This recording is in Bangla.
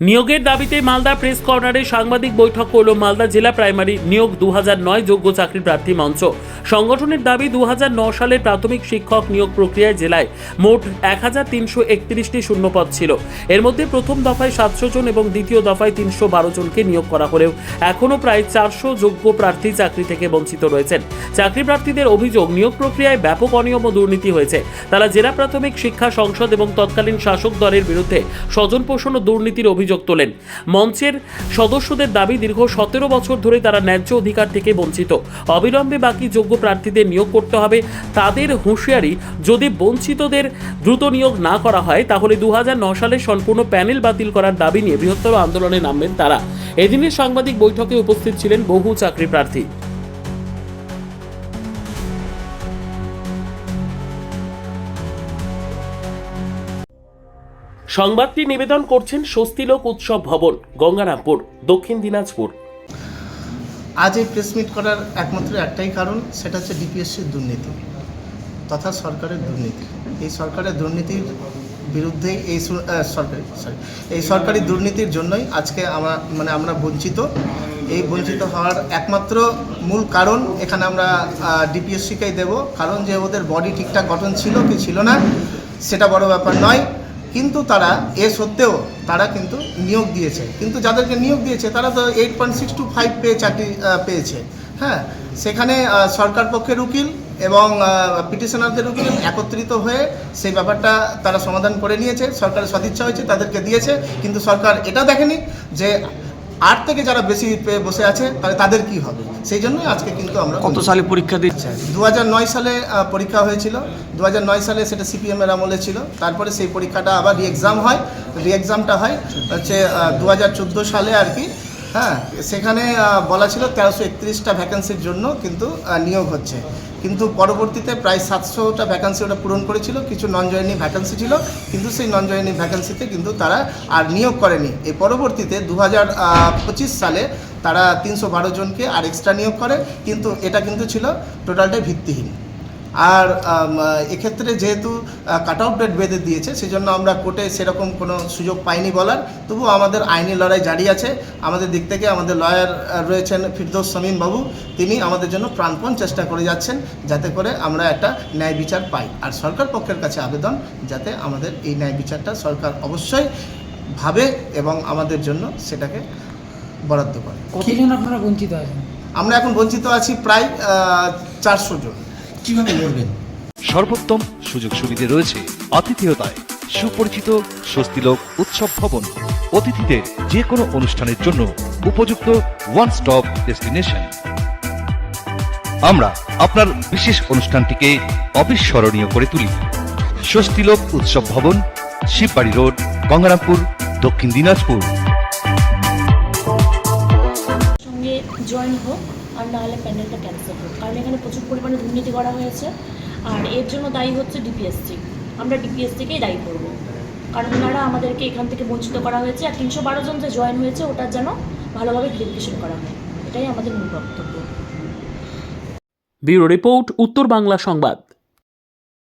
নিয়োগের দাবিতে মালদা প্রেস কর্নারে সাংবাদিক বৈঠক করল মালদা জেলা প্রাইমারি নিয়োগ 2009 যোগ্য চাকরি প্রার্থী মঞ্চ। সংগঠনের দাবি 2009 সালের প্রাথমিক শিক্ষক নিয়োগ প্রক্রিয়ায় জেলায় মোট 1331টি শূন্যপদ ছিল। এর মধ্যে প্রথম দফায় 700 জন এবং দ্বিতীয় দফায় 312 জনকে নিয়োগ করা হলেও এখনও প্রায় 400 যোগ্য প্রার্থী চাকরি থেকে বঞ্চিত রয়েছেন। চাকরি প্রার্থীদের অভিযোগ, নিয়োগ প্রক্রিয়ায় ব্যাপক অনিয়ম ও দুর্নীতি হয়েছে। তারা জেলা প্রাথমিক শিক্ষা সংসদ এবং তৎকালীন শাসক দলের বিরুদ্ধে স্বজন পোষণ ও দুর্নীতির অভিযোগ তোলেন। মঞ্চের সদস্যদের দাবি, দীর্ঘ 17 বছর ধরে তারা ন্যায্য অধিকার থেকে বঞ্চিত। অবিলম্বে বাকি যোগ্য প্রার্থীদের নিয়োগ করতে হবে। তাদের হুঁশিয়ারি, যদি বঞ্চিতদের দ্রুত নিয়োগ না করা হয় তাহলে 2009 সালের সম্পূর্ণ প্যানেল বাতিল করার দাবি নিয়ে বৃহত্তর আন্দোলনে নামবেন তারা। এদিনের সাংবাদিক বৈঠকে উপস্থিত ছিলেন বহু চাকরি প্রার্থী। সংবাদটি নিবেদন করছেন স্বস্তিলোক উৎসব ভবন, গঙ্গারামপুর, দক্ষিণ দিনাজপুর। আজ এই প্রেস মিট করার একমাত্র একটাই কারণ, সেটা হচ্ছে ডিপিএসসির দুর্নীতি তথা সরকারের দুর্নীতি। এই সরকারের দুর্নীতির বিরুদ্ধে এই সরকারি দুর্নীতির জন্যই আজকে আমরা বঞ্চিত। এই বঞ্চিত হওয়ার একমাত্র মূল কারণ এখানে আমরা ডিপিএসসিকেই দেব। কারণ যে ওদের বডি ঠিকঠাক গঠন ছিল কি ছিল না সেটা বড় ব্যাপার নয়, কিন্তু তারা সত্ত্বেও তারা কিন্তু নিয়োগ দিয়েছে। কিন্তু যাদেরকে নিয়োগ দিয়েছে তারা তো 8.625 পেয়ে চাকরি পেয়েছে। হ্যাঁ, সেখানে সরকার পক্ষের উকিল এবং পিটিশনারদের উকিল একত্রিত হয়ে সেই ব্যাপারটা তারা সমাধান করে নিয়েছে। সরকারের সদিচ্ছা হয়েছে, তাদেরকে দিয়েছে। কিন্তু সরকার এটা দেখেনি যে 8 থেকে যারা বেশি পেয়ে বসে আছে তাদের কি হবে। সেই জন্যই আজকে কিন্তু আমরা কত সালে পরীক্ষা দিচ্ছে? 2009 সালে পরীক্ষা হয়েছিল। 2009 সালে সেটা সিপিএমের আমলে ছিল। তারপরে সেই পরীক্ষাটা আবার রিএক্সামটা হয় হচ্ছে 2014 সালে আর কি। হ্যাঁ, সেখানে বলা ছিল 1331টা ভ্যাকেন্সির জন্য কিন্তু নিয়োগ হচ্ছে। কিন্তু পরবর্তীতে প্রায় 700টা ভ্যাকেন্সি ওটা পূরণ করেছিল। কিছু নন জয়েনিং ভ্যাকেন্সি ছিল, কিন্তু সেই নন জয়েনিং ভ্যাকেন্সিতে কিন্তু তারা আর নিয়োগ করেনি। এই পরবর্তীতে 2025 সালে তারা 312 জনকে আর এক্সট্রা নিয়োগ করে, কিন্তু এটা কিন্তু ছিল টোটালটাই ভিত্তিহীন। আর এক্ষেত্রে যেহেতু কাট আউট ডেট বেঁধে দিয়েছে, সেজন্য আমরা কোর্টে সেরকম কোনো সুযোগ পাইনি বলার। তবুও আমাদের আইনি লড়াই জারি আছে। আমাদের দিক থেকে আমাদের লয়ার রয়েছেন ফিরদৌস শামীম বাবু, তিনি আমাদের জন্য প্রাণপণ চেষ্টা করে যাচ্ছেন যাতে করে আমরা একটা ন্যায় বিচার পাই। আর সরকার পক্ষের কাছে আবেদন, যাতে আমাদের এই ন্যায় বিচারটা সরকার অবশ্যই ভাবে এবং আমাদের জন্য সেটাকে বরাদ্দ করে। কতজন আপনারা বঞ্চিত আছেন? আমরা এখন বঞ্চিত আছি প্রায় 400 জন। কিভাবে লড়বেন? সর্বোত্তম সুযোগ সুবিধে রয়েছে আতিথেয়তায় সুপরিচিত স্বস্তিলোক উৎসব ভবন। অতিথিদের যে কোনো অনুষ্ঠানের জন্য উপযুক্ত ওয়ান স্টপ ডেস্টিনেশন। আমরা আপনার বিশেষ অনুষ্ঠানটিকে অবিস্মরণীয় করে তুলি। স্বস্তিলোক উৎসব ভবন, শিববাড়ি রোড, গঙ্গারামপুর, দক্ষিণ দিনাজপুর। সঙ্গে জয়েন হোক, আর নাহলে প্যানেলটা ক্যান্সেল হোক, কারণ এখানে প্রচুর পরিমাণে দুর্নীতি করা হয়েছে। আর এর জন্য দায়ী হচ্ছে ডিপিএসসি। আমরা ডিপিএসসিকেই দায়ী করব, কারণ ওনারা আমাদেরকে এখান থেকে বঞ্চিত করা হয়েছে। আর 312 জন যে জয়েন হয়েছে ওটার যেন ভালোভাবে ভেরিফিকেশন করা হয়, এটাই আমাদের মূল বক্তব্য। ব্যুরো রিপোর্ট, উত্তর বাংলা সংবাদ।